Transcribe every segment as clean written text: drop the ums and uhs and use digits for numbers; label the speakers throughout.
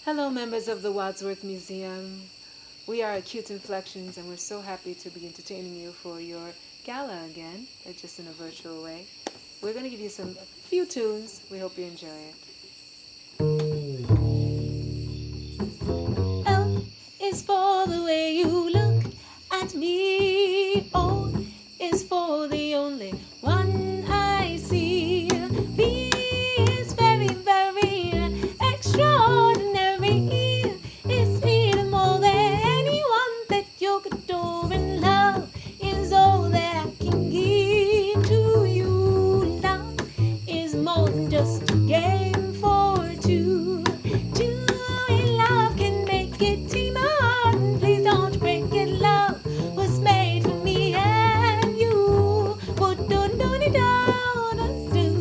Speaker 1: Hello, members of the Wadsworth Museum. We are Acute Inflections, and we're so happy to be entertaining you for your gala again, just in a virtual way. We're going to give you a few tunes. We hope you enjoy it. L is for the way you look at me. O is for the only one I see. V is very, very extraordinary. It's even more than anyone that you could adore, and love is all that I can give to you. Love is more than just a game for two. Two in love can make it team up. Please don't break it. Love was made for me and you. But don't do it down and do.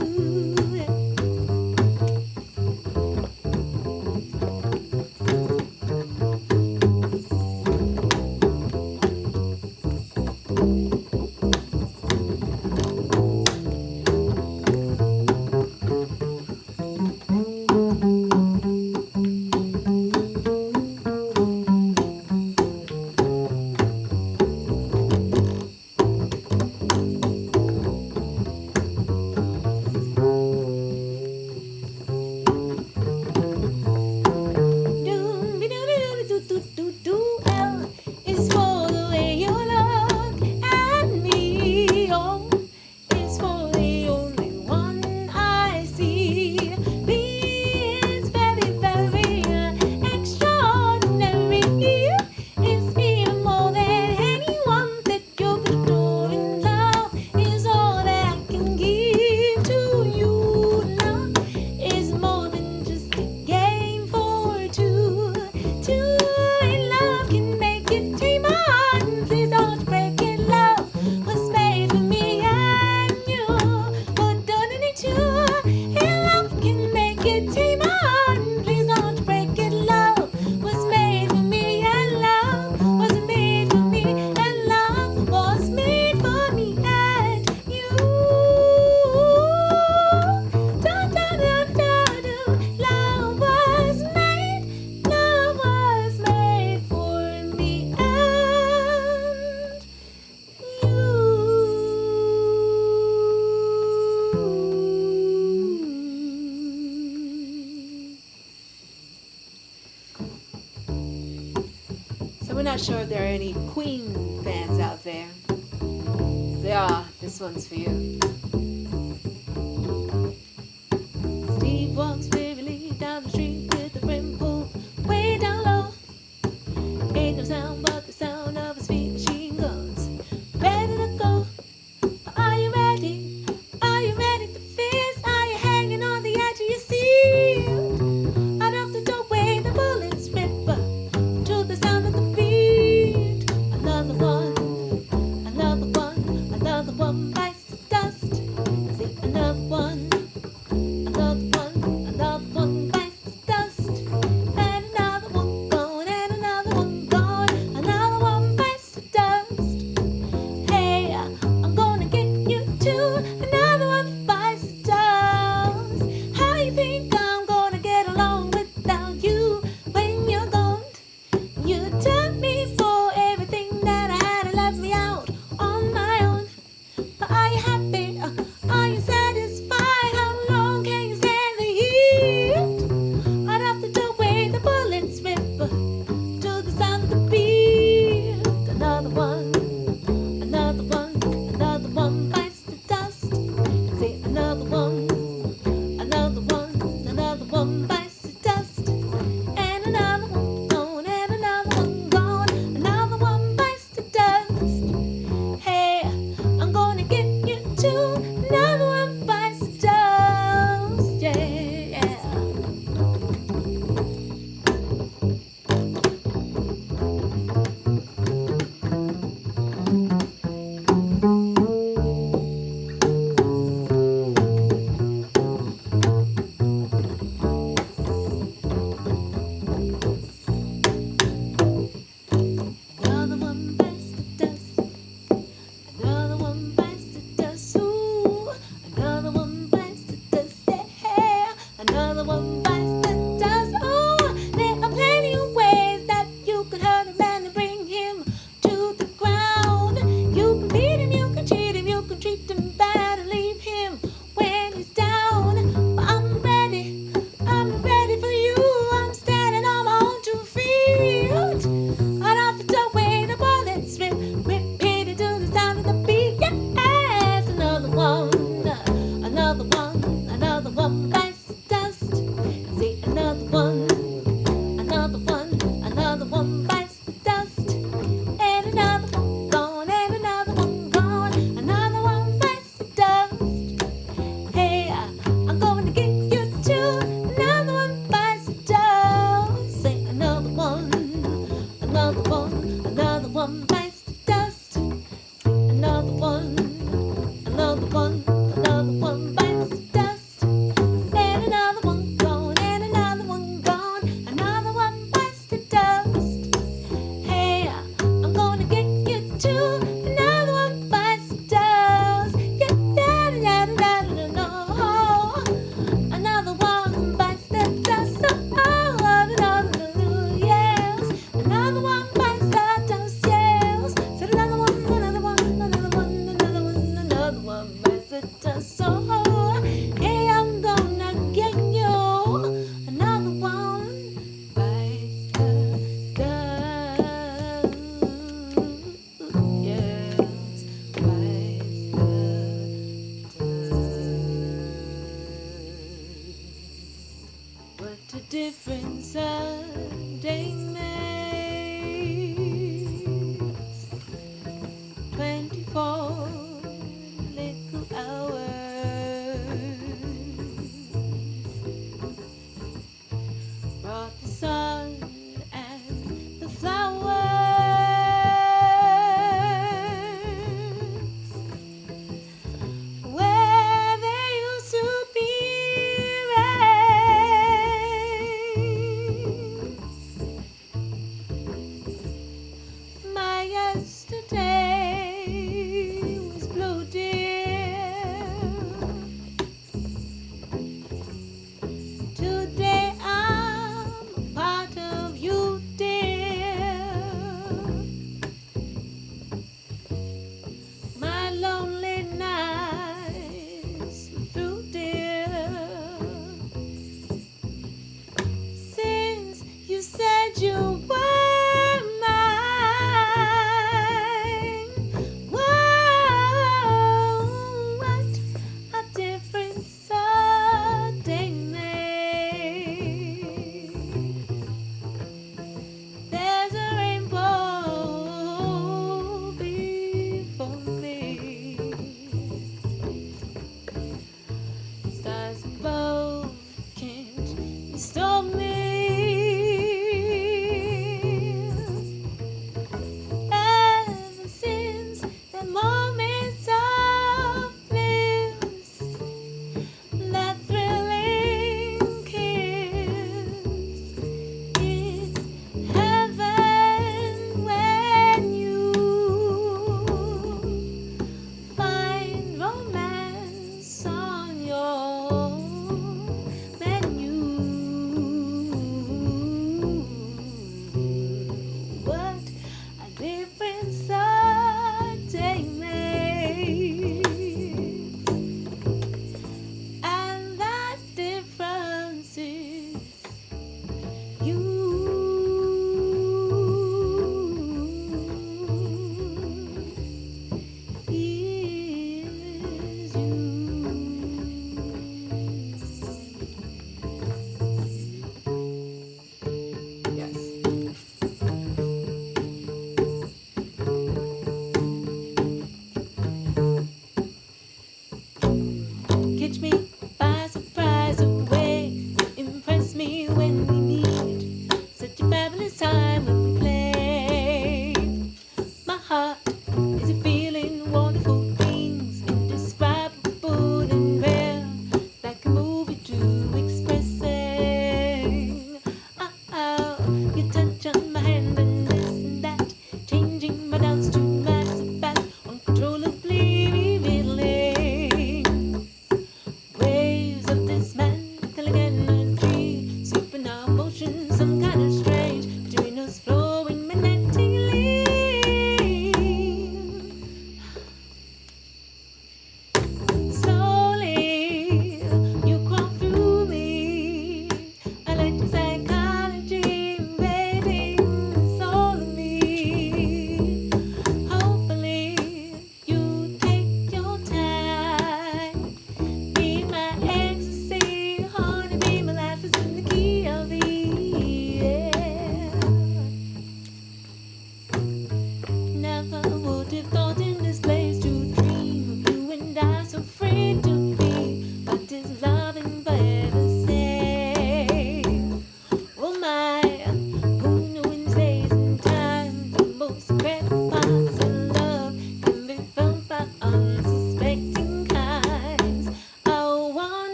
Speaker 1: We're not sure if there are any Queen fans out there. If there are, this one's for you. Steve walks wearily down the street with the brim pulled way down low. Ain't no sound but the sound of his feet, machine guns ready to go. Are you ready? Are you ready for this? Are you hanging on the edge of your seat? Out of the doorway the bullets rip to the sound of the beat. Another one bites the dust. See, another one bites the dust. And another one gone, and another one gone. Another one bites the dust. Hey, I'm gonna get you too. Another one bites the dust. How you think I'm gonna get along without you when you're gone? You took me for everything that I had and left me out on my own. But are you happy? Are you satisfied? How long can you stand the heat? Right off the doorway the bullets rip to the sound of the beat. Another one bites the dust. Say another one bites the dust. And another one gone, and another one gone. Another one bites the dust. Hey, I'm gonna get you too. Another one bites the dust. Yeah. Another one bites the dust. Another one bites the dust. Ooh, another one bites the dust. Yeah, another one bites the dust. Oh, there what a difference a day makes. 24 little hours brought the sun and the flowers. Where there used to be rain, my yesterday was blue, dear. Today I'm a part of you, dear. My lonely nights were through, dear. Since you said you were mine, whoa, what a difference a day makes. There's a rainbow before me, stars above can't stop me.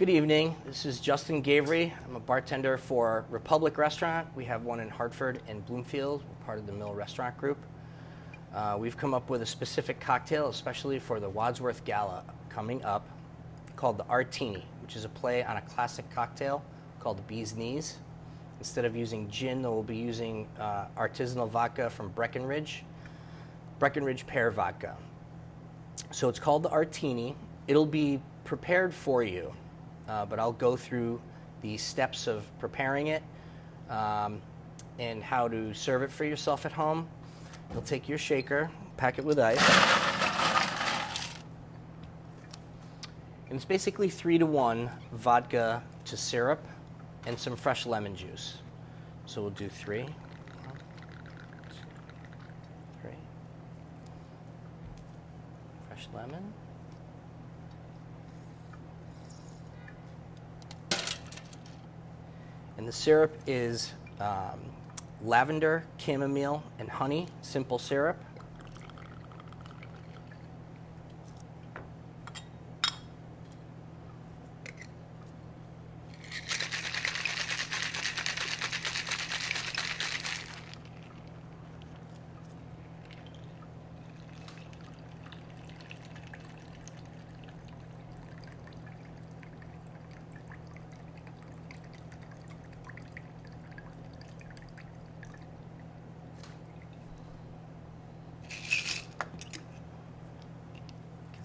Speaker 2: Good evening. This is Justin Gavery. I'm a bartender for Republic Restaurant. We have one in Hartford and Bloomfield. We're part of the Mill Restaurant Group. We've come up with a specific cocktail, especially for the Wadsworth Gala coming up, called the Artini, which is a play on a classic cocktail called the Bee's Knees. Instead of using gin, we'll be using artisanal vodka from Breckenridge pear vodka. So it's called the Artini. It'll be prepared for you, but I'll go through the steps of preparing it and how to serve it for yourself at home. You'll take your shaker, pack it with ice. And it's basically 3-to-1 vodka to syrup and some fresh lemon juice. So we'll do 3. 1, 2, 3. Fresh lemon. And the syrup is lavender, chamomile, and honey, simple syrup.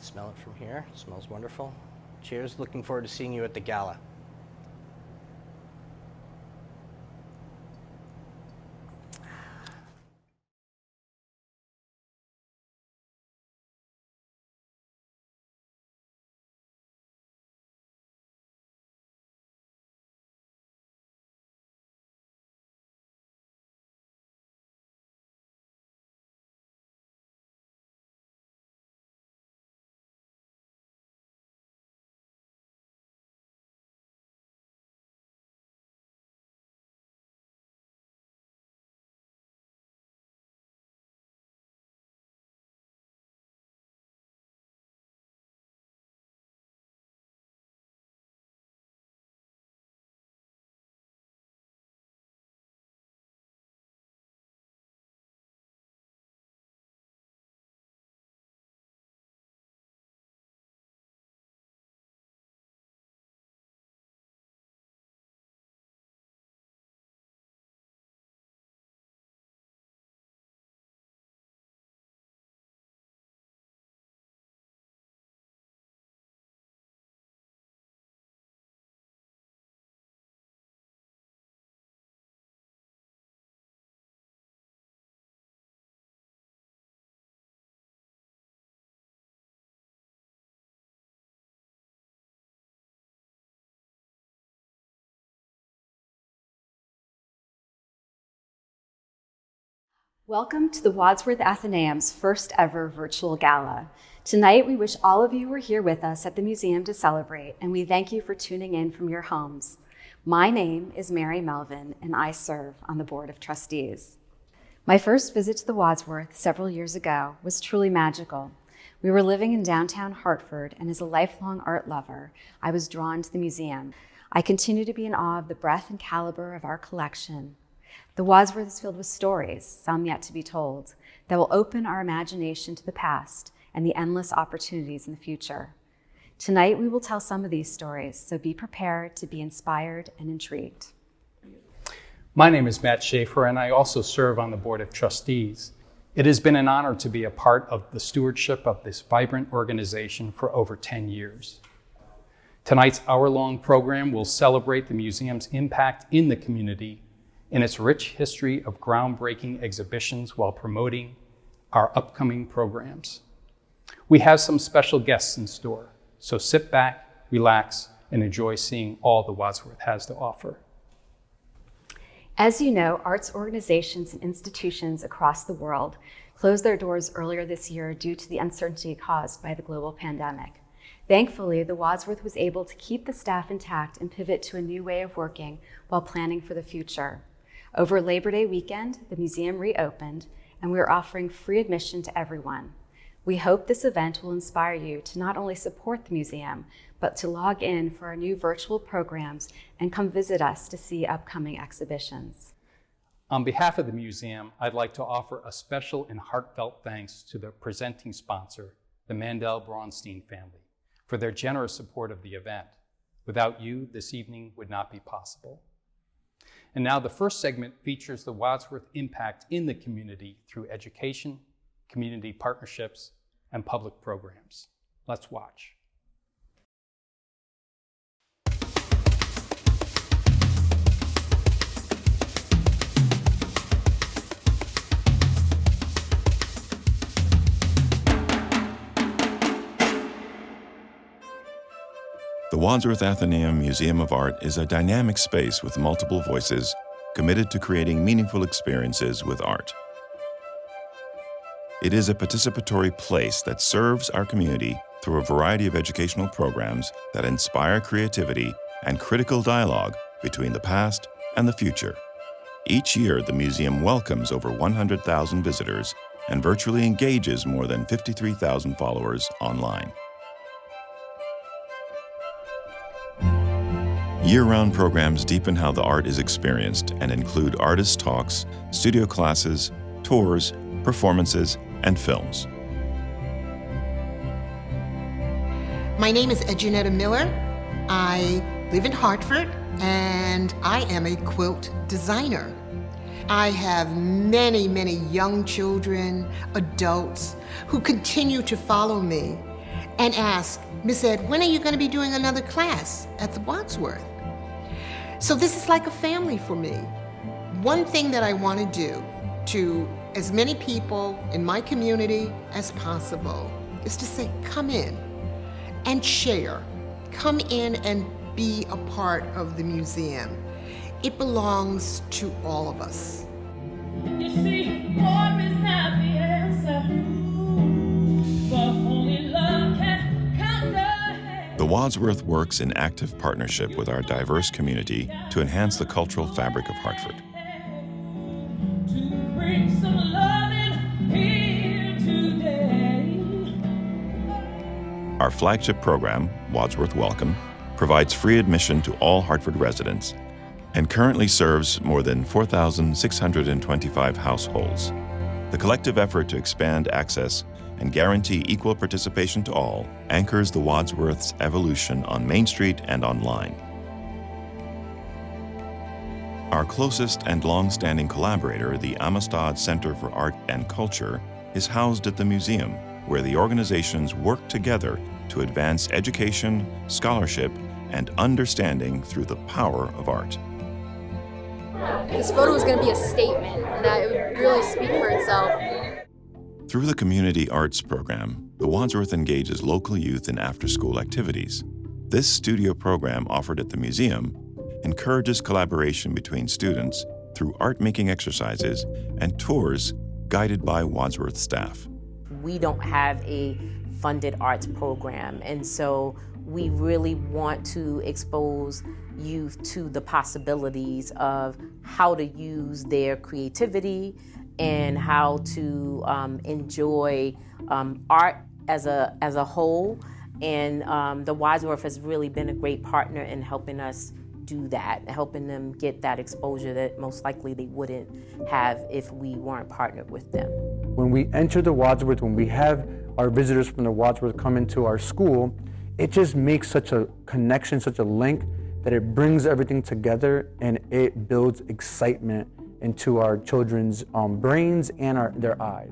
Speaker 2: Smell it from here. It smells wonderful. Cheers. Looking forward to seeing you at the gala.
Speaker 3: Welcome to the Wadsworth Athenaeum's first ever virtual gala. Tonight, we wish all of you were here with us at the museum to celebrate, and we thank you for tuning in from your homes. My name is Mary Melvin, and I serve on the Board of Trustees. My first visit to the Wadsworth several years ago was truly magical. We were living in downtown Hartford, and as a lifelong art lover, I was drawn to the museum. I continue to be in awe of the breadth and caliber of our collection. The Wadsworth is filled with stories, some yet to be told, that will open our imagination to the past and the endless opportunities in the future. Tonight, we will tell some of these stories, so be prepared to be inspired and intrigued.
Speaker 4: My name is Matt Shafer, and I also serve on the Board of Trustees. It has been an honor to be a part of the stewardship of this vibrant organization for over 10 years. Tonight's hour-long program will celebrate the museum's impact in the community and its rich history of groundbreaking exhibitions while promoting our upcoming programs. We have some special guests in store, so sit back, relax, and enjoy seeing all the Wadsworth has to offer.
Speaker 3: As you know, arts organizations and institutions across the world closed their doors earlier this year due to the uncertainty caused by the global pandemic. Thankfully, the Wadsworth was able to keep the staff intact and pivot to a new way of working while planning for the future. Over Labor Day weekend, the museum reopened, and we are offering free admission to everyone. We hope this event will inspire you to not only support the museum, but to log in for our new virtual programs and come visit us to see upcoming exhibitions.
Speaker 4: On behalf of the museum, I'd like to offer a special and heartfelt thanks to the presenting sponsor, the Mandel-Braunstein family, for their generous support of the event. Without you, this evening would not be possible. And now the first segment features the Wadsworth impact in the community through education, community partnerships, and public programs. Let's watch.
Speaker 5: The Wadsworth Athenaeum Museum of Art is a dynamic space with multiple voices committed to creating meaningful experiences with art. It is a participatory place that serves our community through a variety of educational programs that inspire creativity and critical dialogue between the past and the future. Each year, the museum welcomes over 100,000 visitors and virtually engages more than 53,000 followers online. Year-round programs deepen how the art is experienced and include artist talks, studio classes, tours, performances, and films.
Speaker 6: My name is Edginetta Miller. I live in Hartford, and I am a quilt designer. I have many, many young children, adults, who continue to follow me and ask, Miss Ed, when are you going to be doing another class at the Wadsworth? So this is like a family for me. One thing that I want to do to as many people in my community as possible is to say, come in and share. Come in and be a part of the museum. It belongs to all of us.
Speaker 1: You see, war is not the answer, but only love can conquer.
Speaker 5: The Wadsworth works in active partnership with our diverse community to enhance the cultural fabric of Hartford.
Speaker 1: To bring some love in here today.
Speaker 5: Our flagship program, Wadsworth Welcome, provides free admission to all Hartford residents and currently serves more than 4,625 households. The collective effort to expand access and guarantee equal participation to all anchors the Wadsworth's evolution on Main Street and online. Our closest and long-standing collaborator, the Amistad Center for Art and Culture, is housed at the museum, where the organizations work together to advance education, scholarship, and understanding through the power of art.
Speaker 7: This photo is going to be a statement that it would really speak for itself.
Speaker 5: Through the Community Arts Program, the Wadsworth engages local youth in after-school activities. This studio program offered at the museum encourages collaboration between students through art-making exercises and tours guided by Wadsworth staff.
Speaker 8: We don't have a funded arts program, and so we really want to expose youth to the possibilities of how to use their creativity and how to enjoy art as a whole. And the Wadsworth has really been a great partner in helping us do that, helping them get that exposure that most likely they wouldn't have if we weren't partnered with them.
Speaker 9: When we enter the Wadsworth, when we have our visitors from the Wadsworth come into our school, it just makes such a connection, such a link, that it brings everything together and it builds excitement into our children's brains and their eyes.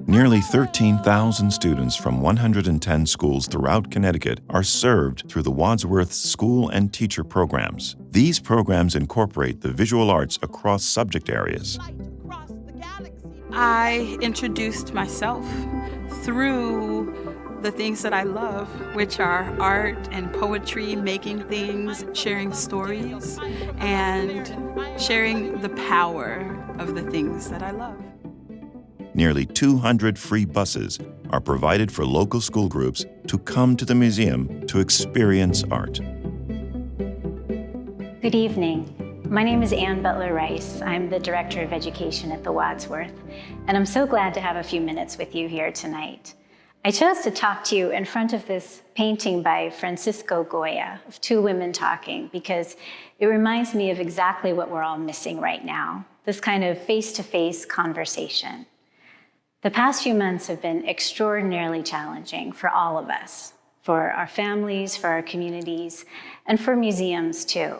Speaker 5: Nearly 13,000 students from 110 schools throughout Connecticut are served through the Wadsworth School and Teacher programs. These programs incorporate the visual arts across subject areas.
Speaker 10: I introduced myself through the things that I love, which are art and poetry, making things, sharing stories, and sharing the power of the things that I love.
Speaker 5: Nearly 200 free buses are provided for local school groups to come to the museum to experience art.
Speaker 11: Good evening. My name is Ann Butler-Rice. I'm the Director of Education at the Wadsworth, and I'm so glad to have a few minutes with you here tonight. I chose to talk to you in front of this painting by Francisco Goya of two women talking because it reminds me of exactly what we're all missing right now, this kind of face-to-face conversation. The past few months have been extraordinarily challenging for all of us, for our families, for our communities, and for museums too.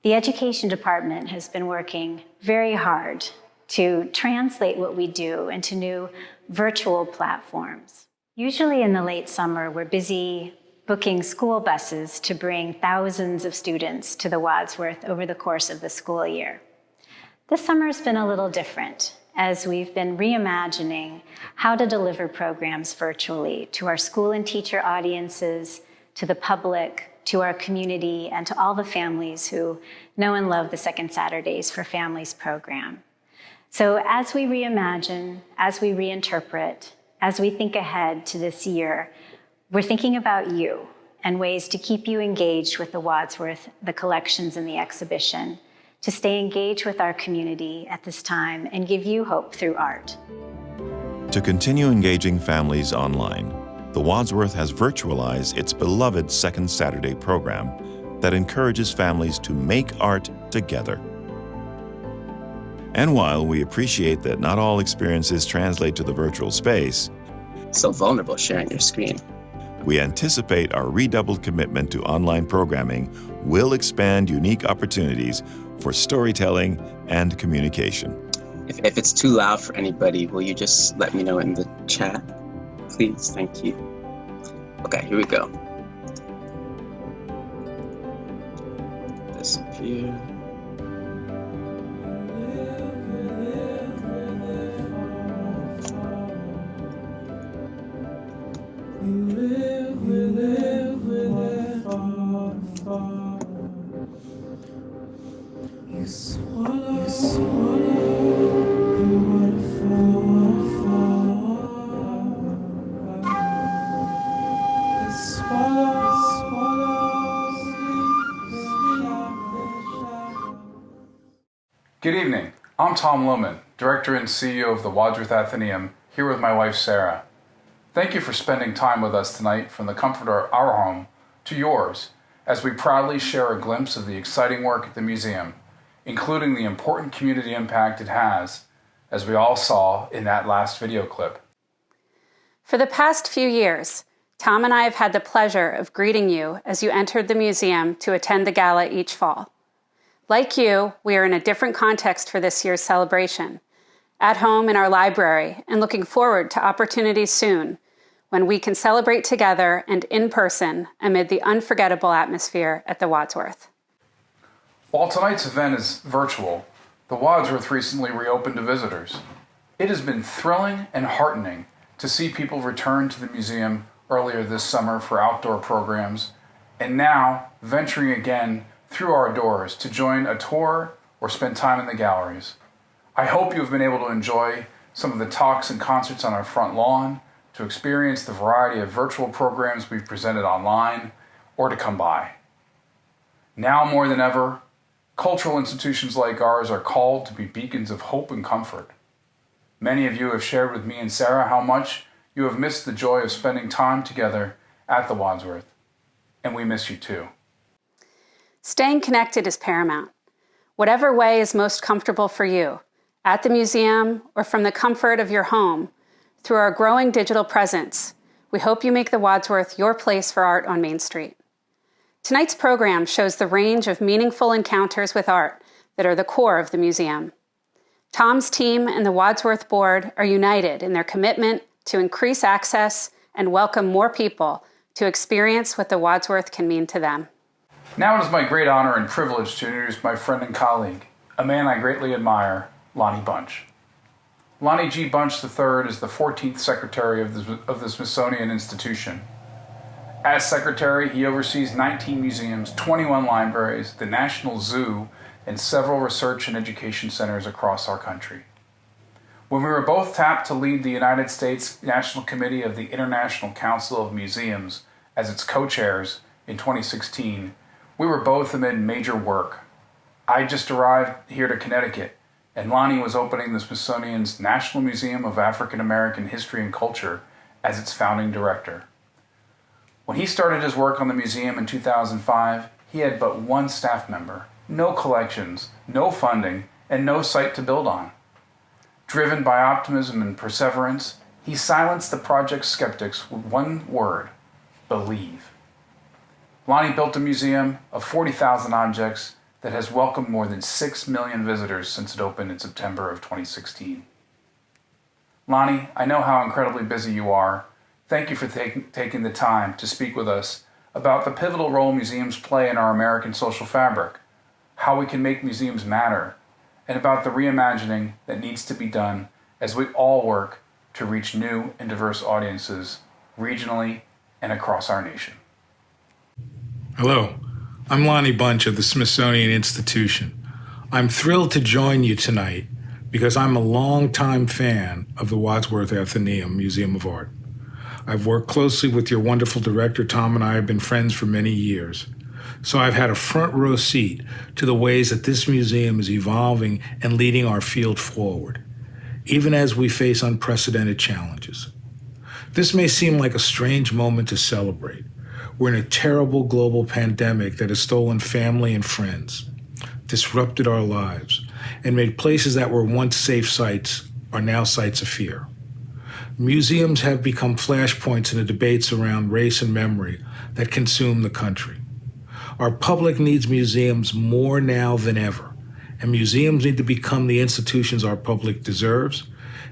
Speaker 11: The Education Department has been working very hard to translate what we do into new virtual platforms. Usually in the late summer, we're busy booking school buses to bring thousands of students to the Wadsworth over the course of the school year. This summer has been a little different, as we've been reimagining how to deliver programs virtually to our school and teacher audiences, to the public, to our community, and to all the families who know and love the Second Saturdays for Families program. So as we reimagine, as we reinterpret, as we think ahead to this year, we're thinking about you and ways to keep you engaged with the Wadsworth, the collections, and the exhibition, to stay engaged with our community at this time and give you hope through art.
Speaker 5: To continue engaging families online, the Wadsworth has virtualized its beloved Second Saturday program that encourages families to make art together. And while we appreciate that not all experiences translate to the virtual space,
Speaker 12: so vulnerable sharing your screen,
Speaker 5: we anticipate our redoubled commitment to online programming will expand unique opportunities for storytelling and communication.
Speaker 12: If it's too loud for anybody, will you just let me know in the chat? Please, thank you. Okay, here we go. Disappear.
Speaker 13: Good evening. I'm Tom Lohman, Director and CEO of the Wadsworth Athenaeum, here with my wife Sarah. Thank you for spending time with us tonight from the comfort of our home to yours, as we proudly share a glimpse of the exciting work at the museum, including the important community impact it has, as we all saw in that last video clip.
Speaker 14: For the past few years, Tom and I have had the pleasure of greeting you as you entered the museum to attend the gala each fall. Like you, we are in a different context for this year's celebration, at home in our library, and looking forward to opportunities soon when we can celebrate together and in person amid the unforgettable atmosphere at the Wadsworth.
Speaker 13: While tonight's event is virtual, the Wadsworth recently reopened to visitors. It has been thrilling and heartening to see people return to the museum earlier this summer for outdoor programs, and now venturing again through our doors to join a tour or spend time in the galleries. I hope you have been able to enjoy some of the talks and concerts on our front lawn, to experience the variety of virtual programs we've presented online, or to come by. Now more than ever, cultural institutions like ours are called to be beacons of hope and comfort. Many of you have shared with me and Sarah how much you have missed the joy of spending time together at the Wadsworth, and we miss you too.
Speaker 14: Staying connected is paramount. Whatever way is most comfortable for you, at the museum or from the comfort of your home, through our growing digital presence, we hope you make the Wadsworth your place for art on Main Street. Tonight's program shows the range of meaningful encounters with art that are the core of the museum. Tom's team and the Wadsworth Board are united in their commitment to increase access and welcome more people to experience what the Wadsworth can mean to them.
Speaker 13: Now it is my great honor and privilege to introduce my friend and colleague, a man I greatly admire, Lonnie Bunch. Lonnie G. Bunch III is the 14th Secretary of the Smithsonian Institution. As Secretary, he oversees 19 museums, 21 libraries, the National Zoo, and several research and education centers across our country. When we were both tapped to lead the United States National Committee of the International Council of Museums as its co-chairs in 2016, we were both amid major work. I just arrived here to Connecticut, and Lonnie was opening the Smithsonian's National Museum of African American History and Culture as its founding director. When he started his work on the museum in 2005, he had but one staff member, no collections, no funding, and no site to build on. Driven by optimism and perseverance, he silenced the project's skeptics with one word: believe. Lonnie built a museum of 40,000 objects that has welcomed more than 6 million visitors since it opened in September of 2016. Lonnie, I know how incredibly busy you are. Thank you for taking the time to speak with us about the pivotal role museums play in our American social fabric, how we can make museums matter, and about the reimagining that needs to be done as we all work to reach new and diverse audiences regionally and across our nation.
Speaker 15: Hello, I'm Lonnie Bunch of the Smithsonian Institution. I'm thrilled to join you tonight because I'm a longtime fan of the Wadsworth Athenaeum Museum of Art. I've worked closely with your wonderful director, Tom, and I have been friends for many years. So I've had a front row seat to the ways that this museum is evolving and leading our field forward, even as we face unprecedented challenges. This may seem like a strange moment to celebrate. We're in a terrible global pandemic that has stolen family and friends, disrupted our lives, and made places that were once safe sites are now sites of fear. Museums have become flashpoints in the debates around race and memory that consume the country. Our public needs museums more now than ever, and museums need to become the institutions our public deserves,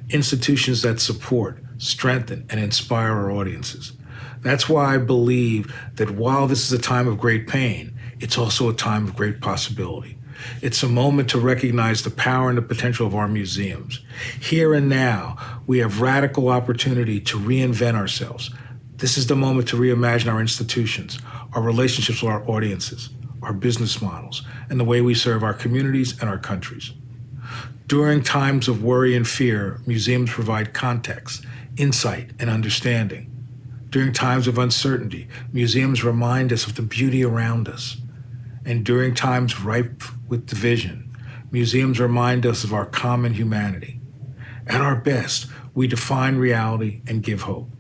Speaker 15: institutions that support, strengthen, and inspire our audiences. That's why I believe that while this is a time of great pain, it's also a time of great possibility. It's a moment to recognize the power and the potential of our museums. Here and now, we have radical opportunity to reinvent ourselves. This is the moment to reimagine our institutions, our relationships with our audiences, our business models, and the way we serve our communities and our countries. During times of worry and fear, museums provide context, insight, and understanding. During times of uncertainty, museums remind us of the beauty around us. And during times ripe with division, museums remind us of our common humanity. At our best, we define reality and give hope.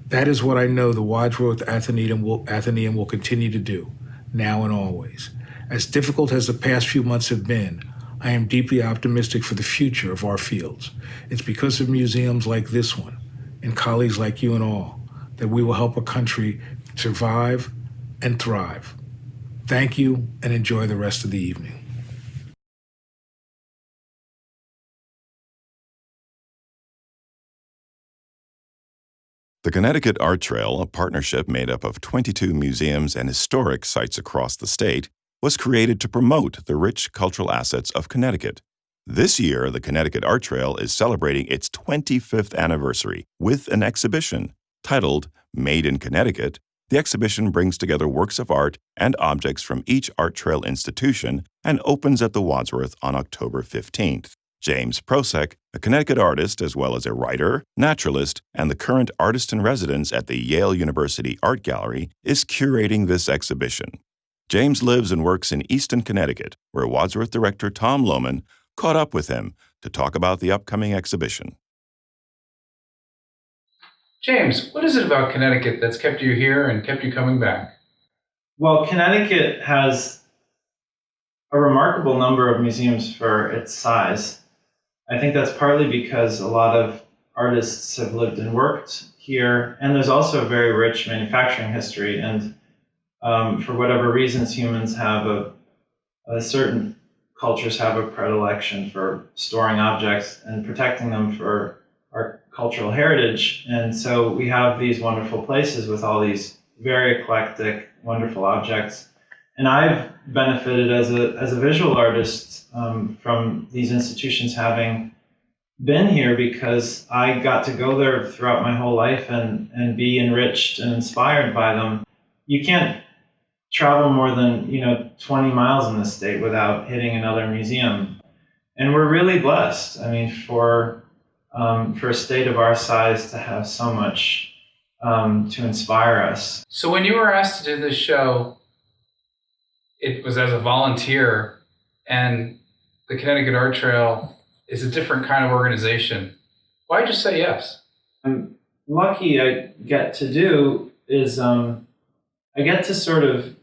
Speaker 15: That is what I know the Wadsworth Athenaeum will continue to do, now and always. As difficult as the past few months have been, I am deeply optimistic for the future of our fields. It's because of museums like this one, and colleagues like you and all, that we will help a country survive and thrive. Thank you, and enjoy the rest of the evening.
Speaker 5: The Connecticut Art Trail, a partnership made up of 22 museums and historic sites across the state, was created to promote the rich cultural assets of Connecticut. This year, the Connecticut Art Trail is celebrating its 25th anniversary with an exhibition titled Made in Connecticut. The exhibition brings together works of art and objects from each Art Trail institution and opens at the Wadsworth on October 15th. James Prosek, a Connecticut artist as well as a writer, naturalist, and the current artist-in-residence at the Yale University Art Gallery, is curating this exhibition. James lives and works in Easton, Connecticut, where Wadsworth director Tom Lohman caught up with him to talk about the upcoming exhibition.
Speaker 13: James, what is it about Connecticut that's kept you here and kept you coming back?
Speaker 16: Well, Connecticut has a remarkable number of museums for its size. I think that's partly because a lot of artists have lived and worked here, and there's also a very rich manufacturing history. And for whatever reasons, humans have certain cultures have a predilection for storing objects and protecting them for our cultural heritage. And so we have these wonderful places with all these very eclectic, wonderful objects. And I've benefited as a visual artist from these institutions having been here, because I got to go there throughout my whole life and be enriched and inspired by them. You can't travel more than 20 miles in this state without hitting another museum. And we're really blessed. I mean, for a state of our size to have so much to inspire us.
Speaker 13: So when you were asked to do this show, it was as a volunteer, and the Connecticut Art Trail is a different kind of organization. Why'd you say yes?
Speaker 16: I'm lucky I get to do is I get to sort of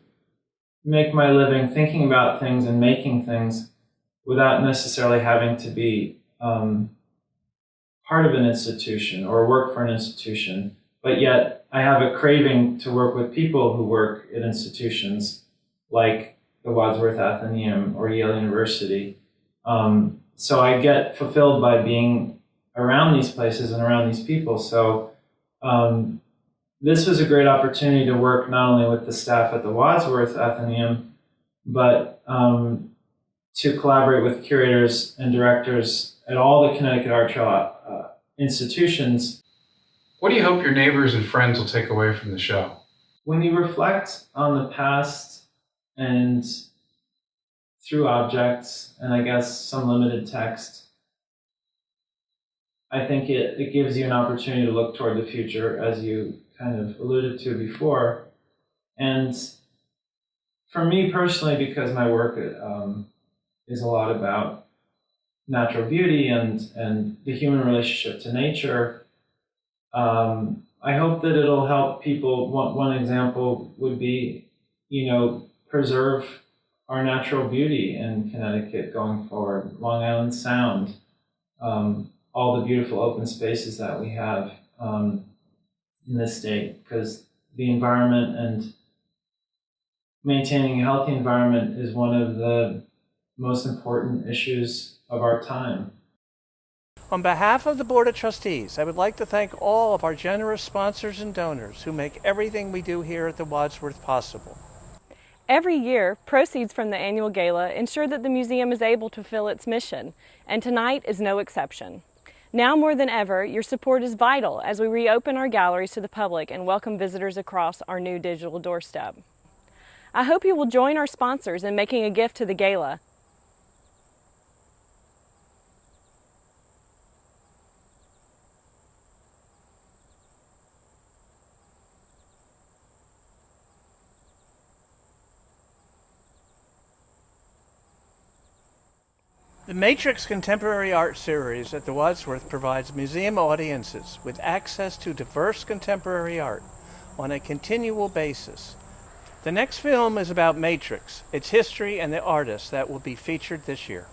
Speaker 16: make my living thinking about things and making things without necessarily having to be part of an institution or work for an institution. But yet I have a craving to work with people who work at institutions like the Wadsworth Athenaeum or Yale University. So I get fulfilled by being around these places and around these people. So this was a great opportunity to work not only with the staff at the Wadsworth Athenaeum, but to collaborate with curators and directors at all the Connecticut Art Trail institutions.
Speaker 13: What do you hope your neighbors and friends will take away from the show?
Speaker 16: When you reflect on the past and through objects, and I guess some limited text, I think it gives you an opportunity to look toward the future, as you kind of alluded to before. And for me personally, because my work is a lot about natural beauty and the human relationship to nature, I hope that it'll help people. One example would be, preserve our natural beauty in Connecticut going forward. Long Island Sound, all the beautiful open spaces that we have in this state, because the environment and maintaining a healthy environment is one of the most important issues of our time.
Speaker 17: On behalf of the Board of Trustees, I would like to thank all of our generous sponsors and donors who make everything we do here at the Wadsworth possible.
Speaker 18: Every year, proceeds from the annual gala ensure that the museum is able to fulfill its mission, and tonight is no exception. Now more than ever, your support is vital as we reopen our galleries to the public and welcome visitors across our new digital doorstep. I hope you will join our sponsors in making a gift to the gala.
Speaker 17: The Matrix Contemporary Art Series at the Wadsworth provides museum audiences with access to diverse contemporary art on a continual basis. The next film is about Matrix, its history, and the artists that will be featured this year.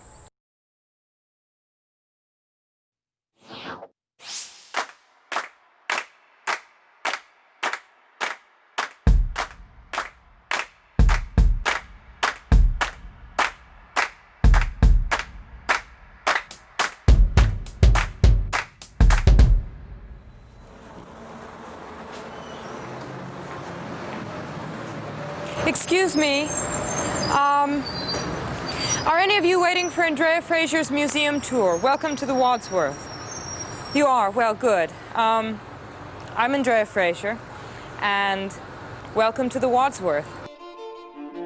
Speaker 19: Excuse me, are any of you waiting for Andrea Fraser's museum tour? Welcome to the Wadsworth. You are? Well, good. I'm Andrea Fraser, and welcome to the Wadsworth.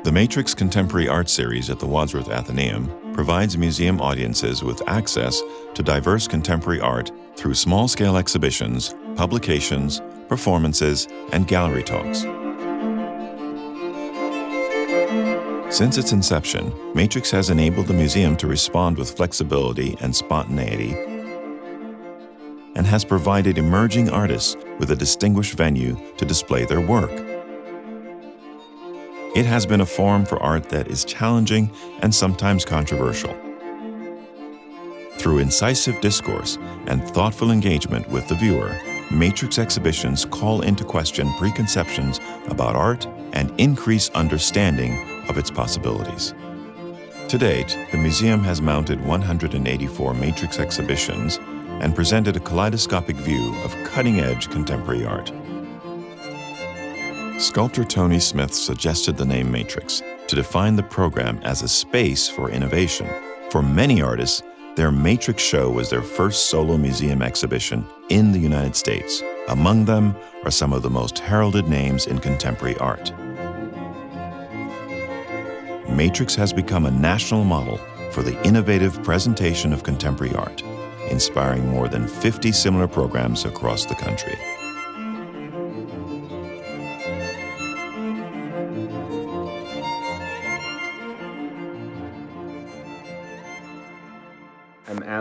Speaker 5: The Matrix Contemporary Art Series at the Wadsworth Athenaeum provides museum audiences with access to diverse contemporary art through small-scale exhibitions, publications, performances, and gallery talks. Since its inception, Matrix has enabled the museum to respond with flexibility and spontaneity, and has provided emerging artists with a distinguished venue to display their work. It has been a forum for art that is challenging and sometimes controversial. Through incisive discourse and thoughtful engagement with the viewer, Matrix exhibitions call into question preconceptions about art and increase understanding of its possibilities. To date, the museum has mounted 184 Matrix exhibitions and presented a kaleidoscopic view of cutting-edge contemporary art. Sculptor Tony Smith suggested the name Matrix to define the program as a space for innovation. For many artists, their Matrix show was their first solo museum exhibition in the United States. Among them are some of the most heralded names in contemporary art. Matrix has become a national model for the innovative presentation of contemporary art, inspiring more than 50 similar programs across the country.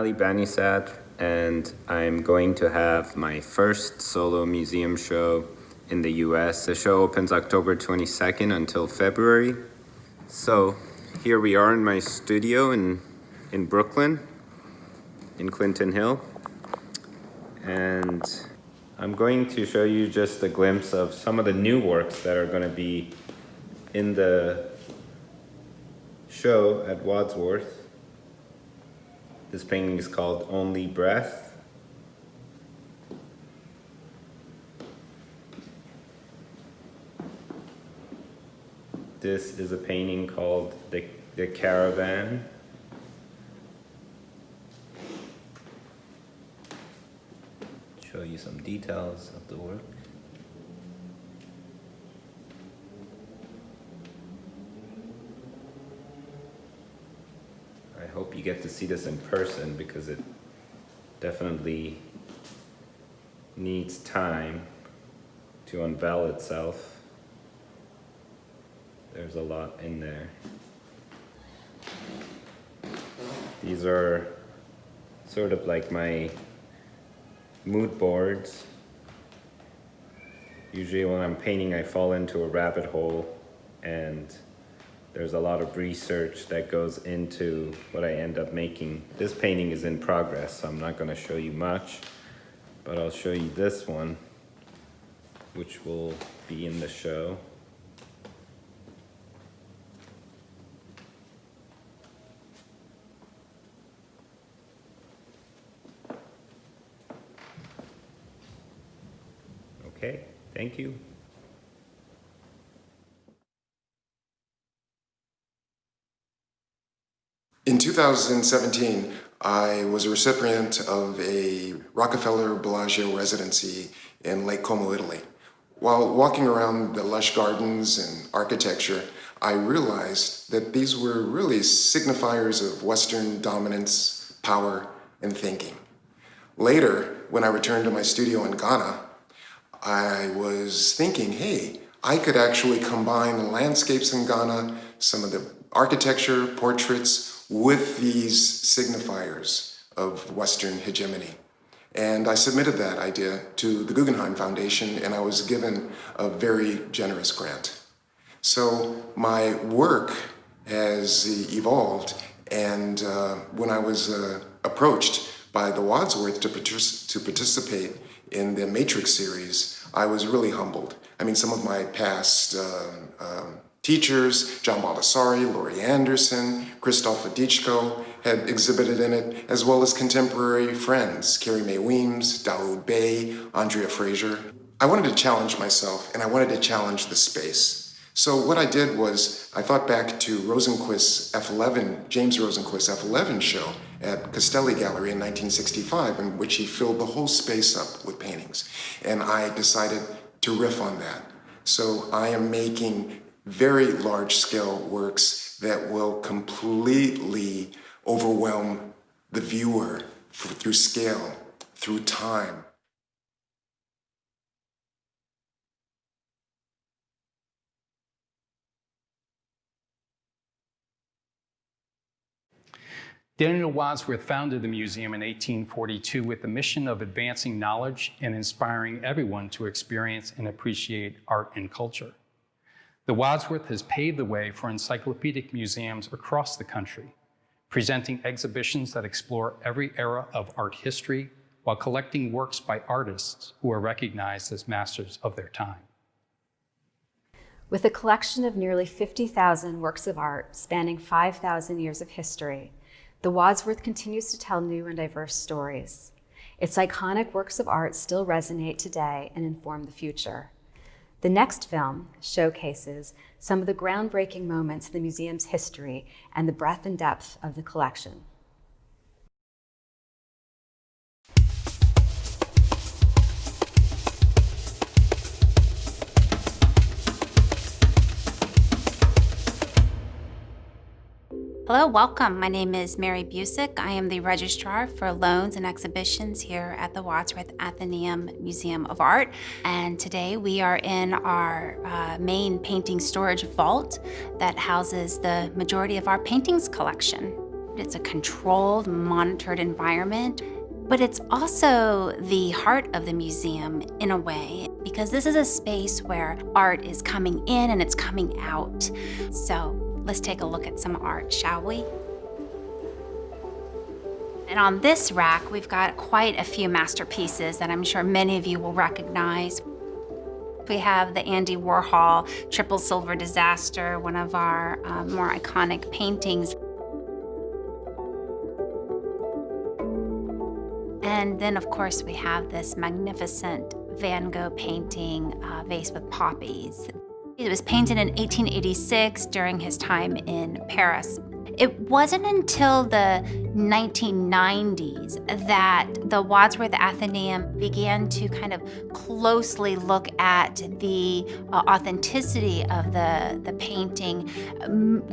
Speaker 12: Ali Banisat, and I'm going to have my first solo museum show in the US. The show opens October 22nd until February. So here we are in my studio in Brooklyn, in Clinton Hill. And I'm going to show you just a glimpse of some of the new works that are going to be in the show at Wadsworth. This painting is called Only Breath. This is a painting called The Caravan. Show you some details of the work. I hope you get to see this in person because it definitely needs time to unveil itself. There's a lot in there. These are sort of like my mood boards. Usually when I'm painting, I fall into a rabbit hole, and there's a lot of research that goes into what I end up making. This painting is in progress, so I'm not going to show you much, but I'll show you this one, which will be in the show. Okay, thank you.
Speaker 20: In 2017, I was a recipient of a Rockefeller Bellagio residency in Lake Como, Italy. While walking around the lush gardens and architecture, I realized that these were really signifiers of Western dominance, power, and thinking. Later, when I returned to my studio in Ghana, I was thinking, hey, I could actually combine the landscapes in Ghana, some of the architecture, portraits, with these signifiers of Western hegemony. And I submitted that idea to the Guggenheim Foundation, and I was given a very generous grant. So my work has evolved, and when I was approached by the Wadsworth to participate in the Matrix series, I was really humbled. I mean, some of my past teachers, John Baldessari, Laurie Anderson, Christoph Adichko, had exhibited in it, as well as contemporary friends, Carrie Mae Weems, Daoud Bey, Andrea Fraser. I wanted to challenge myself, and I wanted to challenge the space. So what I did was, I thought back to Rosenquist's F11, James Rosenquist's F11 show at Castelli Gallery in 1965, in which he filled the whole space up with paintings. And I decided to riff on that. So I am making very large-scale works that will completely overwhelm the viewer through scale, through time.
Speaker 4: Daniel Wadsworth founded the museum in 1842 with the mission of advancing knowledge and inspiring everyone to experience and appreciate art and culture. The Wadsworth has paved the way for encyclopedic museums across the country, presenting exhibitions that explore every era of art history while collecting works by artists who are recognized as masters of their time.
Speaker 3: With a collection of nearly 50,000 works of art spanning 5,000 years of history, the Wadsworth continues to tell new and diverse stories. Its iconic works of art still resonate today and inform the future. The next film showcases some of the groundbreaking moments in the museum's history and the breadth and depth of the collection.
Speaker 21: Hello, welcome. My name is Mary Busick. I am the Registrar for Loans and Exhibitions here at the Wadsworth Athenaeum Museum of Art. And today we are in our main painting storage vault that houses the majority of our paintings collection. It's a controlled, monitored environment, but it's also the heart of the museum in a way, because this is a space where art is coming in and it's coming out. So let's take a look at some art, shall we? And on this rack, we've got quite a few masterpieces that I'm sure many of you will recognize. We have the Andy Warhol Triple Silver Disaster, one of our more iconic paintings. And then, of course, we have this magnificent Van Gogh painting, Vase with Poppies. It was painted in 1886 during his time in Paris. It wasn't until the 1990s that the Wadsworth Athenaeum began to kind of closely look at the authenticity of the painting,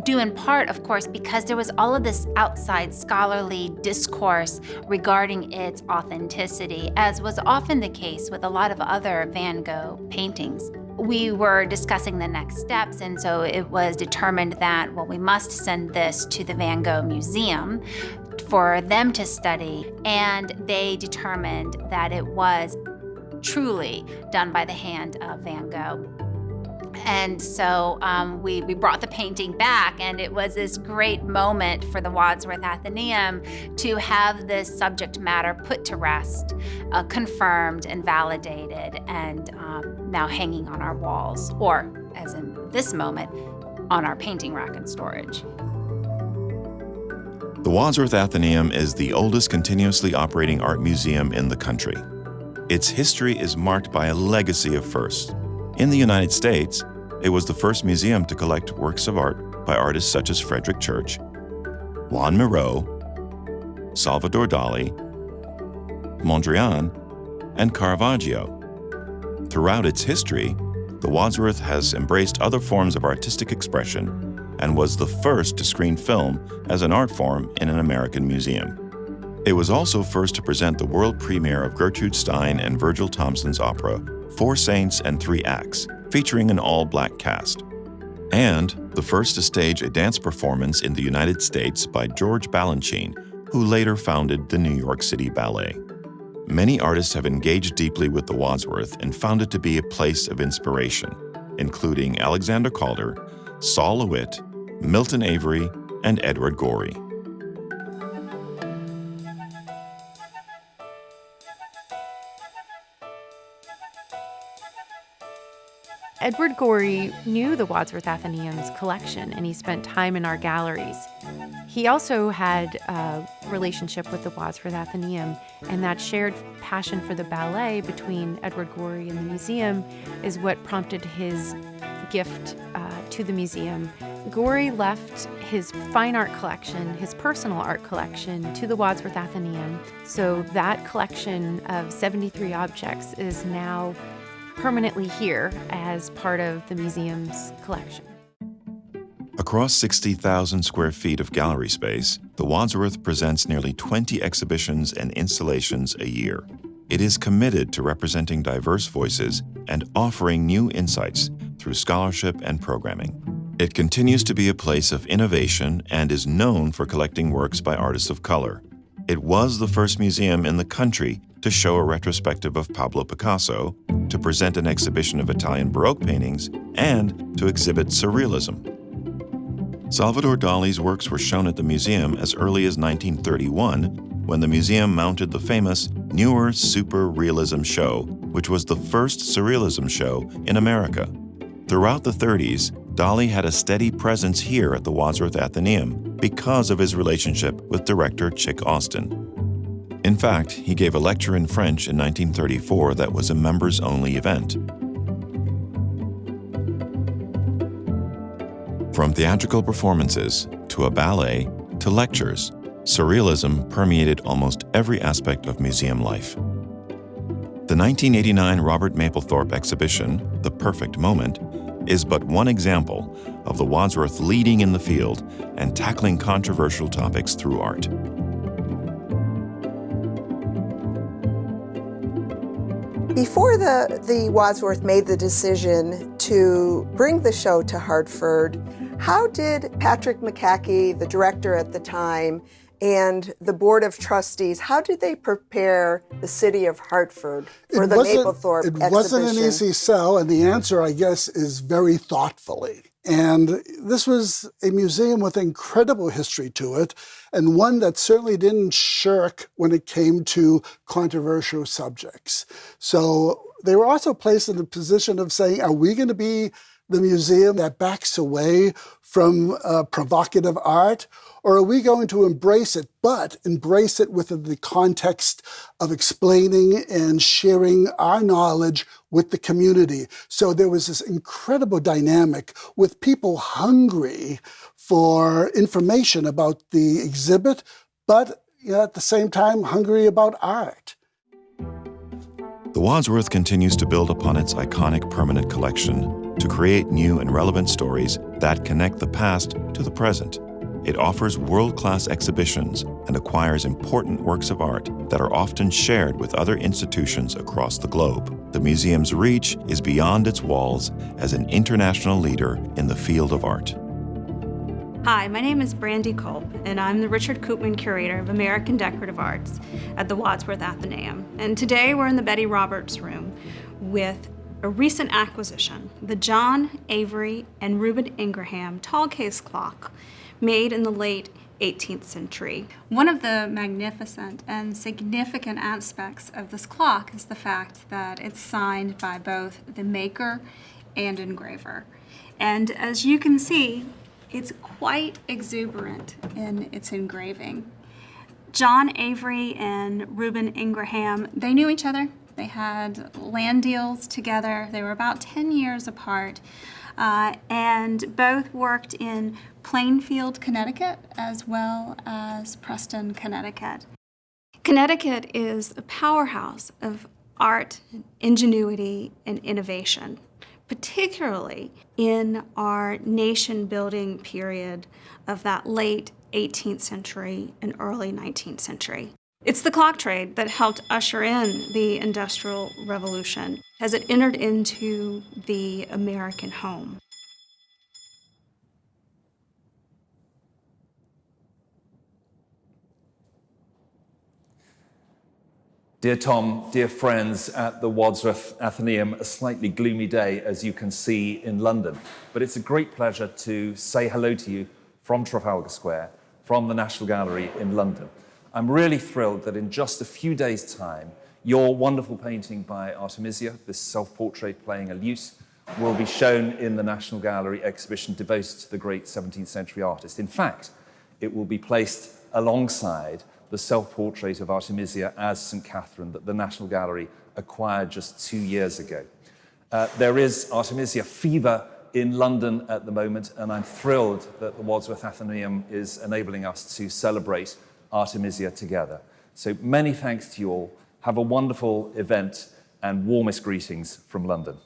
Speaker 21: due in part, of course, because there was all of this outside scholarly discourse regarding its authenticity, as was often the case with a lot of other Van Gogh paintings. We were discussing the next steps, and so it was determined that, well, we must send this to the Van Gogh Museum for them to study, and they determined that it was truly done by the hand of Van Gogh. And so we brought the painting back, and it was this great moment for the Wadsworth Athenaeum to have this subject matter put to rest, confirmed and validated, and now hanging on our walls, or as in this moment, on our painting rack and storage.
Speaker 5: The Wadsworth Athenaeum is the oldest continuously operating art museum in the country. Its history is marked by a legacy of firsts. In the United States, it was the first museum to collect works of art by artists such as Frederick Church, Juan Miró, Salvador Dali, Mondrian, and Caravaggio. Throughout its history, the Wadsworth has embraced other forms of artistic expression and was the first to screen film as an art form in an American museum. It was also first to present the world premiere of Gertrude Stein and Virgil Thomson's opera, 4 Saints and 3 Acts, featuring an all-black cast, and the first to stage a dance performance in the United States by George Balanchine, who later founded the New York City Ballet. Many artists have engaged deeply with the Wadsworth and found it to be a place of inspiration, including Alexander Calder, Sol LeWitt, Milton Avery, and Edward Gorey.
Speaker 2: Edward Gorey knew the Wadsworth Athenaeum's collection, and he spent time in our galleries. He also had a relationship with the Wadsworth Athenaeum, and that shared passion for the ballet between Edward Gorey and the museum is what prompted his gift to the museum. Gorey left his fine art collection, his personal art collection, to the Wadsworth Athenaeum. So that collection of 73 objects is now permanently here as part of the museum's collection.
Speaker 5: Across 60,000 square feet of gallery space, the Wadsworth presents nearly 20 exhibitions and installations a year. It is committed to representing diverse voices and offering new insights through scholarship and programming. It continues to be a place of innovation and is known for collecting works by artists of color. It was the first museum in the country to show a retrospective of Pablo Picasso, to present an exhibition of Italian Baroque paintings, and to exhibit Surrealism. Salvador Dali's works were shown at the museum as early as 1931, when the museum mounted the famous Newer Super Realism Show, which was the first Surrealism show in America. Throughout the 30s, Dali had a steady presence here at the Wadsworth Athenaeum because of his relationship with director Chick Austin. In fact, he gave a lecture in French in 1934 that was a members-only event. From theatrical performances, to a ballet, to lectures, Surrealism permeated almost every aspect of museum life. The 1989 Robert Mapplethorpe exhibition, The Perfect Moment, is but one example of the Wadsworth leading in the field and tackling controversial topics through art.
Speaker 22: Before the Wadsworth made the decision to bring the show to Hartford, How did Patrick McCackey, the director at the time, and the Board of Trustees, how did they prepare the city of Hartford for the Mapplethorpe exhibition?
Speaker 1: It wasn't an easy sell, and the answer, I guess, is very thoughtfully. And this was a museum with incredible history to it, and one that certainly didn't shirk when it came to controversial subjects. So they were also placed in the position of saying, are we going to be the museum that backs away from provocative art, or are we going to embrace it, but embrace it within the context of explaining and sharing our knowledge with the community? So there was this incredible dynamic with people hungry for information about the exhibit, but at the same time hungry about art.
Speaker 5: The Wadsworth continues to build upon its iconic permanent collection to create new and relevant stories that connect the past to the present. It offers world-class exhibitions and acquires important works of art that are often shared with other institutions across the globe. The museum's reach is beyond its walls as an international leader in the field of art.
Speaker 6: Hi, my name is Brandy Culp, and I'm the Richard Koopman Curator of American Decorative Arts at the Wadsworth Athenaeum. And today we're in the Betty Roberts Room with a recent acquisition, the John, Avery, and Reuben Ingraham tall case clock, made in the late 18th century. One of the magnificent and significant aspects of this clock is the fact that it's signed by both the maker and engraver. And as you can see, it's quite exuberant in its engraving. John Avery and Reuben Ingraham, they knew each other. They had land deals together. They were about 10 years apart, and both worked in Plainfield, Connecticut, as well as Preston, Connecticut. Connecticut is a powerhouse of art, ingenuity, and innovation, particularly in our nation-building period of that late 18th century and early 19th century. It's the clock trade that helped usher in the Industrial Revolution as it entered into the American home.
Speaker 23: Dear Tom, dear friends at the Wadsworth Athenaeum, a slightly gloomy day, as you can see, in London. But it's a great pleasure to say hello to you from Trafalgar Square, from the National Gallery in London. I'm really thrilled that in just a few days' time, your wonderful painting by Artemisia, this self-portrait playing a lute, will be shown in the National Gallery exhibition devoted to the great 17th century artist. In fact, it will be placed alongside the self-portrait of Artemisia as St. Catherine that the National Gallery acquired just 2 years ago. There is Artemisia fever in London at the moment, and I'm thrilled that the Wadsworth Athenaeum is enabling us to celebrate Artemisia together. So many thanks to you all. Have a wonderful event and warmest greetings from London.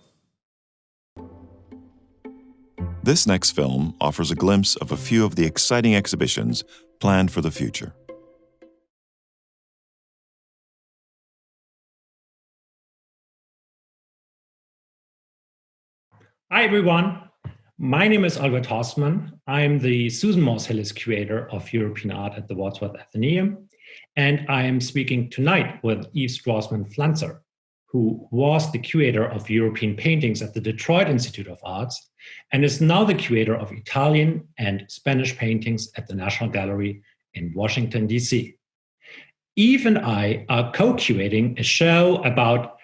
Speaker 5: This next film offers a glimpse of a few of the exciting exhibitions planned for the future.
Speaker 24: Hi, everyone. My name is Albert Horstmann. I'm the Susan Morse Hillis Curator of European Art at the Wadsworth Athenaeum, and I am speaking tonight with Yves Strausman-Pflanzer, who was the Curator of European Paintings at the Detroit Institute of Arts and is now the Curator of Italian and Spanish paintings at the National Gallery in Washington, D.C. Yves and I are co-curating a show about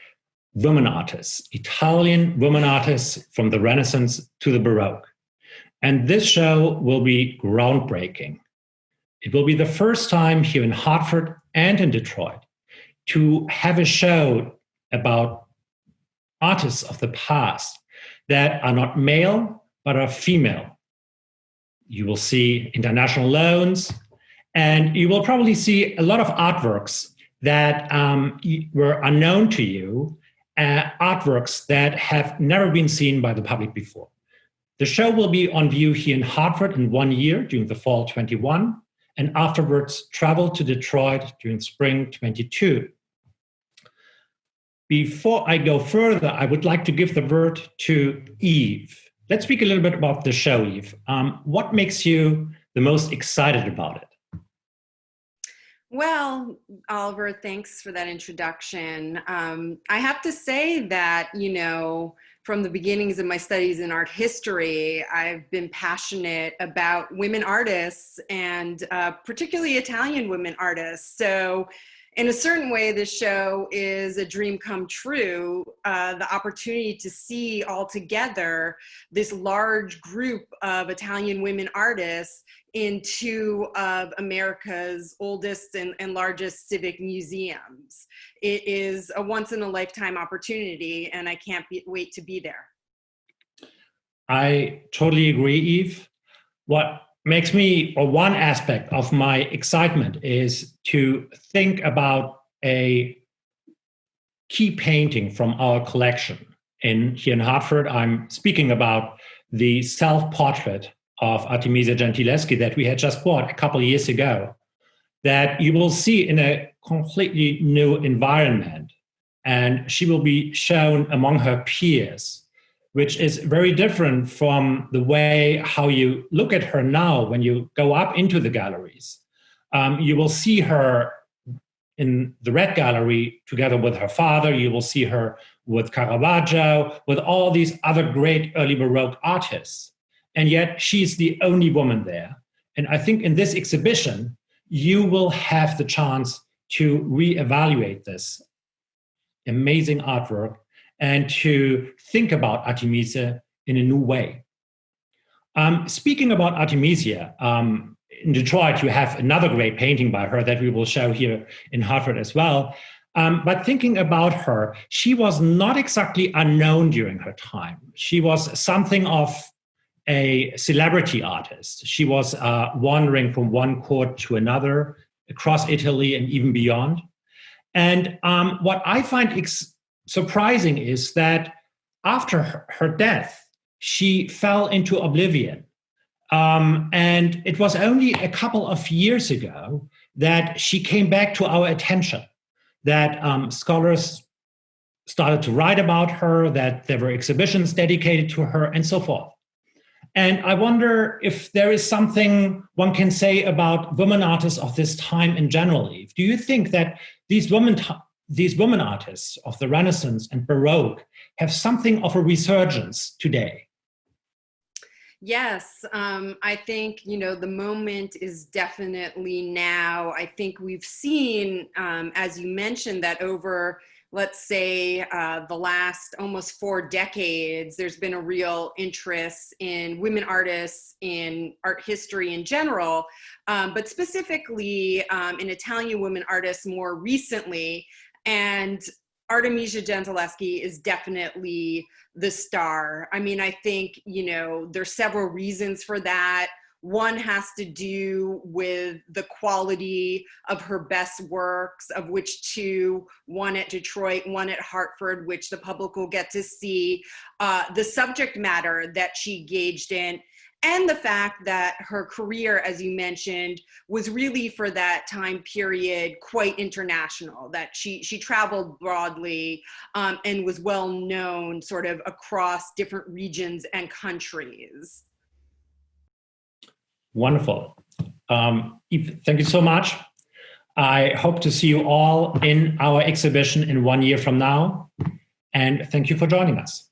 Speaker 24: women artists, Italian women artists from the Renaissance to the Baroque. And this show will be groundbreaking. It will be the first time here in Hartford and in Detroit to have a show about artists of the past that are not male, but are female. You will see international loans, and you will probably see a lot of artworks that were unknown to you, artworks that have never been seen by the public before. The show will be on view here in Hartford in 1 year during the fall 21, and afterwards travel to Detroit during spring 22. Before I go further, I would like to give the word to Yves let's speak a little bit about the show, Eve. What makes you the most excited about it?
Speaker 7: Well, Oliver, thanks for that introduction. I have to say that, from the beginnings of my studies in art history, I've been passionate about women artists and particularly Italian women artists. So in a certain way, this show is a dream come true, the opportunity to see all together this large group of Italian women artists in two of America's oldest and largest civic museums. It is a once in a lifetime opportunity, and I can't wait to be there.
Speaker 24: I totally agree, Eve. What makes me, or one aspect of my excitement, is to think about a key painting from our collection. Here in Hartford, I'm speaking about the self-portrait of Artemisia Gentileschi that we had just bought a couple of years ago, that you will see in a completely new environment. And she will be shown among her peers, which is very different from the way how you look at her now when you go up into the galleries. You will see her in the Red Gallery together with her father. You will see her with Caravaggio, with all these other great early Baroque artists. And yet she's the only woman there. And I think in this exhibition, you will have the chance to reevaluate this amazing artwork and to think about Artemisia in a new way. Speaking about Artemisia, in Detroit, you have another great painting by her that we will show here in Hartford as well. But thinking about her, she was not exactly unknown during her time. She was something of a celebrity artist. She was wandering from one court to another across Italy and even beyond. And what I find surprising is that after her death, she fell into oblivion. And it was only a couple of years ago that she came back to our attention, that scholars started to write about her, that there were exhibitions dedicated to her, and so forth. And I wonder if there is something one can say about women artists of this time in general, Eve. Do you think that these women artists of the Renaissance and Baroque have something of a resurgence today?
Speaker 7: Yes, I think, the moment is definitely now. I think we've seen, as you mentioned, that over, let's say, the last almost 4 decades, there's been a real interest in women artists, in art history in general, but specifically in Italian women artists more recently. And Artemisia Gentileschi is definitely the star. I mean, I think, there's several reasons for that. One has to do with the quality of her best works, of which 2, one at Detroit, one at Hartford, which the public will get to see, the subject matter that she engaged in, and the fact that her career, as you mentioned, was really for that time period quite international, that she traveled broadly and was well known sort of across different regions and countries.
Speaker 24: Wonderful. Eve, thank you so much. I hope to see you all in our exhibition in 1 year from now. And thank you for joining us.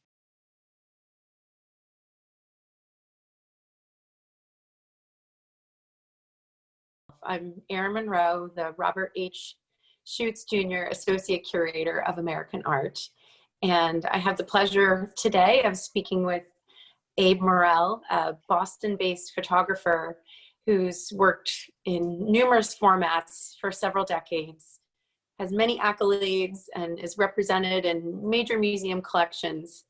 Speaker 2: I'm Erin Monroe, the Robert H. Schutz Jr. Associate Curator of American Art. And I have the pleasure today of speaking with Abe Morell, a Boston-based photographer who's worked in numerous formats for several decades, has many accolades, and is represented in major museum collections.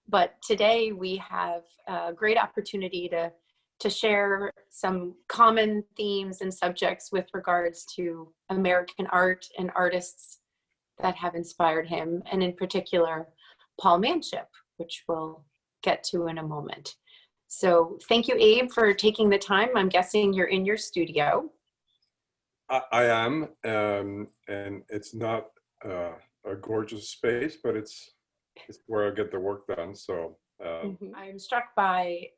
Speaker 2: But today we have a great opportunity to share some common themes and subjects with regards to American art and artists that have inspired him, and in particular, Paul Manship, which we'll get to in a moment. So thank you, Abe, for taking the time. I'm guessing you're in your studio.
Speaker 8: I am, and it's not a gorgeous space, but it's where I get the work done. So
Speaker 2: I'm struck by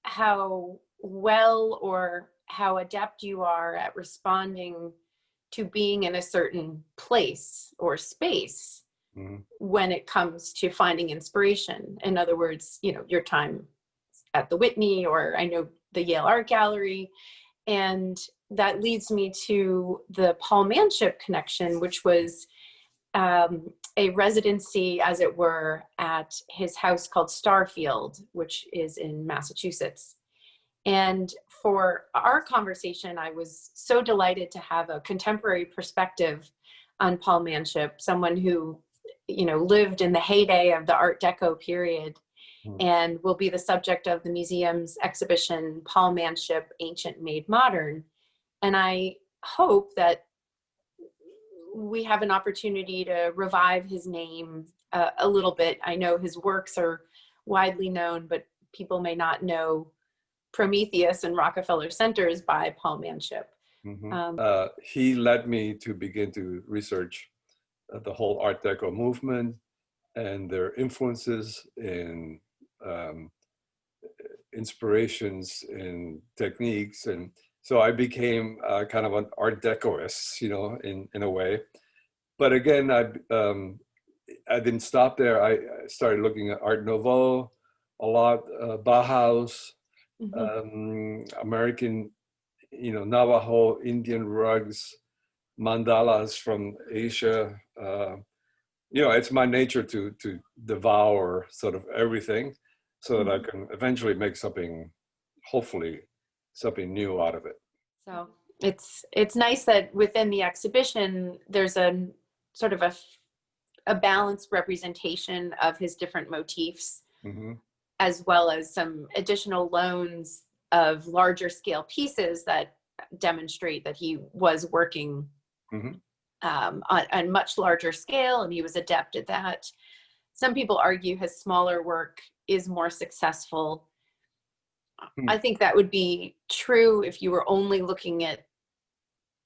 Speaker 2: how well or how adept you are at responding to being in a certain place or space when it comes to finding inspiration. In other words, your time at the Whitney, or I know the Yale Art Gallery. And that leads me to the Paul Manship connection, which was a residency, as it were, at his house called Starfield, which is in Massachusetts. And for our conversation, I was so delighted to have a contemporary perspective on Paul Manship, someone who, lived in the heyday of the Art Deco period and will be the subject of the museum's exhibition, Paul Manship, Ancient Made Modern. And I hope that we have an opportunity to revive his name a little bit. I know his works are widely known, but people may not know Prometheus and Rockefeller Centers by Paul Manship.
Speaker 8: He led me to begin to research the whole Art Deco movement and their influences in inspirations and techniques. And so I became kind of an Art Decoist, in a way. But again, I didn't stop there. I started looking at Art Nouveau a lot, Bauhaus, American, Navajo, Indian rugs, mandalas from Asia. It's my nature to devour sort of everything so that I can eventually make hopefully something new out of it.
Speaker 2: So it's nice that within the exhibition, there's a sort of a balanced representation of his different motifs, as well as some additional loans of larger scale pieces that demonstrate that he was working on a much larger scale, and he was adept at that. Some people argue his smaller work is more successful. I think that would be true if you were only looking at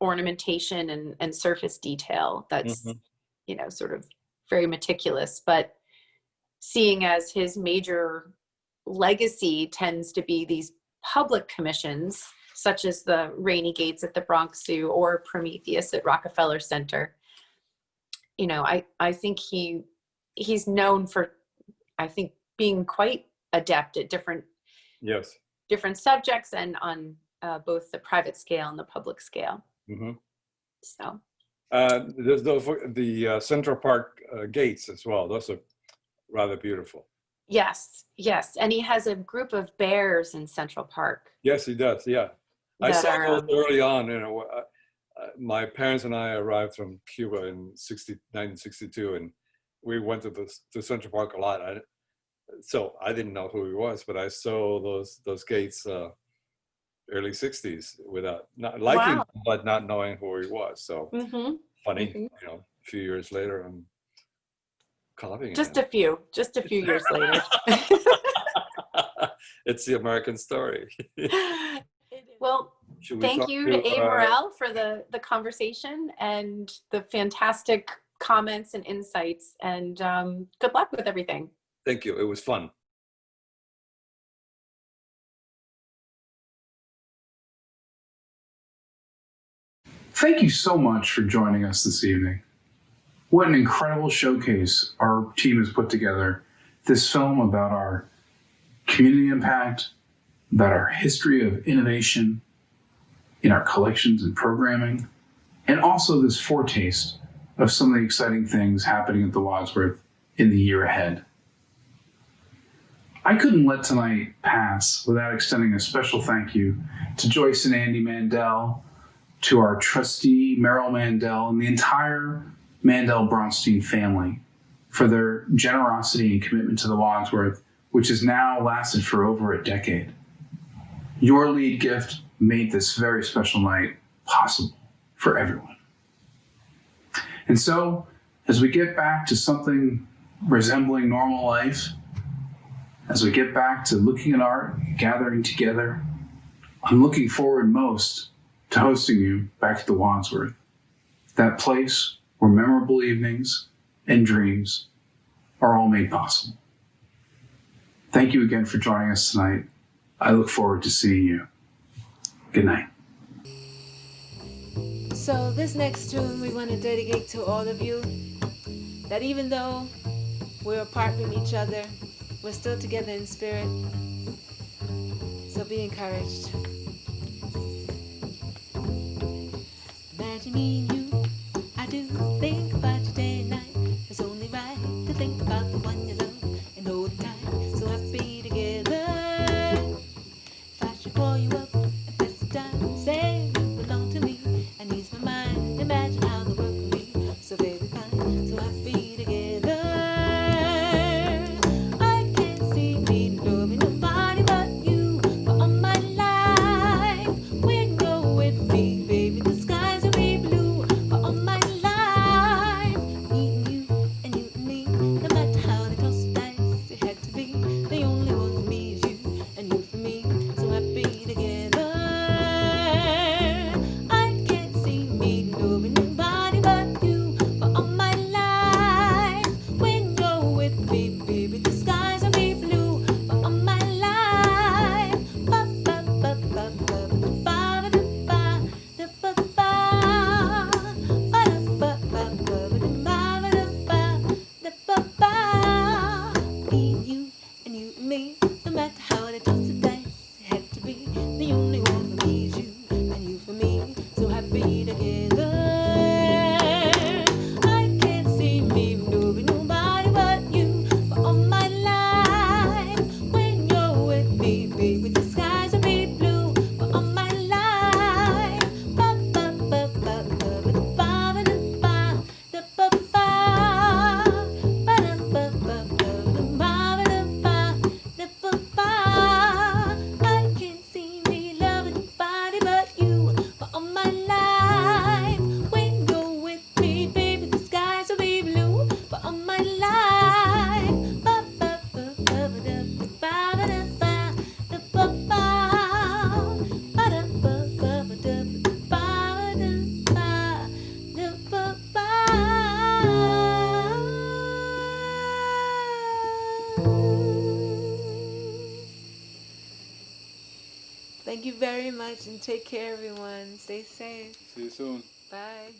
Speaker 2: ornamentation and surface detail. That's, sort of very meticulous. But seeing as his major legacy tends to be these public commissions, such as the Rainy Gates at the Bronx Zoo or Prometheus at Rockefeller Center, I think he's known for, being quite adept at different subjects and on both the private scale and the public scale. So
Speaker 8: there's the Central Park gates as well. Those are rather beautiful.
Speaker 2: Yes, and he has a group of bears in Central Park.
Speaker 8: Yes, he does. Yeah, I saw those early on. My parents and I arrived from Cuba in 1962, and we went to Central Park a lot. So I didn't know who he was, but I saw those gates early 60s without not liking him, but not knowing who he was. So funny, a few years later, I'm copying
Speaker 2: just a few years later.
Speaker 8: It's the American story.
Speaker 2: Well, thank you to Abe Morrell for the conversation and the fantastic comments and insights, and good luck with everything.
Speaker 8: Thank you. It was fun.
Speaker 15: Thank you so much for joining us this evening. What an incredible showcase our team has put together. This film about our community impact, about our history of innovation in our collections and programming, and also this foretaste of some of the exciting things happening at the Wadsworth in the year ahead. I couldn't let tonight pass without extending a special thank you to Joyce and Andy Mandel, to our trustee, Merrill Mandel, and the entire Mandel-Bronstein family for their generosity and commitment to the Wadsworth, which has now lasted for over a decade. Your lead gift made this very special night possible for everyone. And so, as we get back to something resembling normal life, as we get back to looking at art, gathering together, I'm looking forward most to hosting you back at the Wadsworth, that place where memorable evenings and dreams are all made possible.
Speaker 9: Thank you again for joining us tonight. I look forward to seeing you. Good night.
Speaker 10: So this next tune we want to dedicate to all of you, that even though we're apart from each other, we're still together in spirit. So be encouraged. Imagine me and you, I do think about you day and night. It's only right to think about the one you love and hold tight, so happy together. If I should call you up and pass the time, say you belong to me and ease my mind, imagine how the world can be so very fine, so happy together. I can't see me loving nobody but you for all my life. When you're with me, baby, the skies will be blue for all my life. Me and you and you and me, no matter how they toss the dice, it had to be. The only one for me is you and you for me, so happy together. I can't see me loving nobody but you for all my life. When you're with me, baby, the skies will be blue for all my life. Ba ba ba ba ba ba ba da ba da ba ba ba da ba ba ba ba da ba ba. Me and you and me, no matter how they toss the dice, it had to be. The only one for me is you and you for me, so happy together. I can't see me loving nobody but you for all my life. When you're with me, baby, the skies will be blue for all my life. Ba ba ba ba ba ba ba da ba da ba ba ba da ba ba ba ba da ba da ba ba. I can't see me loving nobody but you for all my life. When you're with me, baby, the skies will be blue for all my life. Ba ba ba ba ba da ba ba da ba da ba ba ba da ba ba ba da ba da ba da ba ba. Thank you very much and take care, everyone. Stay safe.
Speaker 8: See you soon.
Speaker 10: Bye.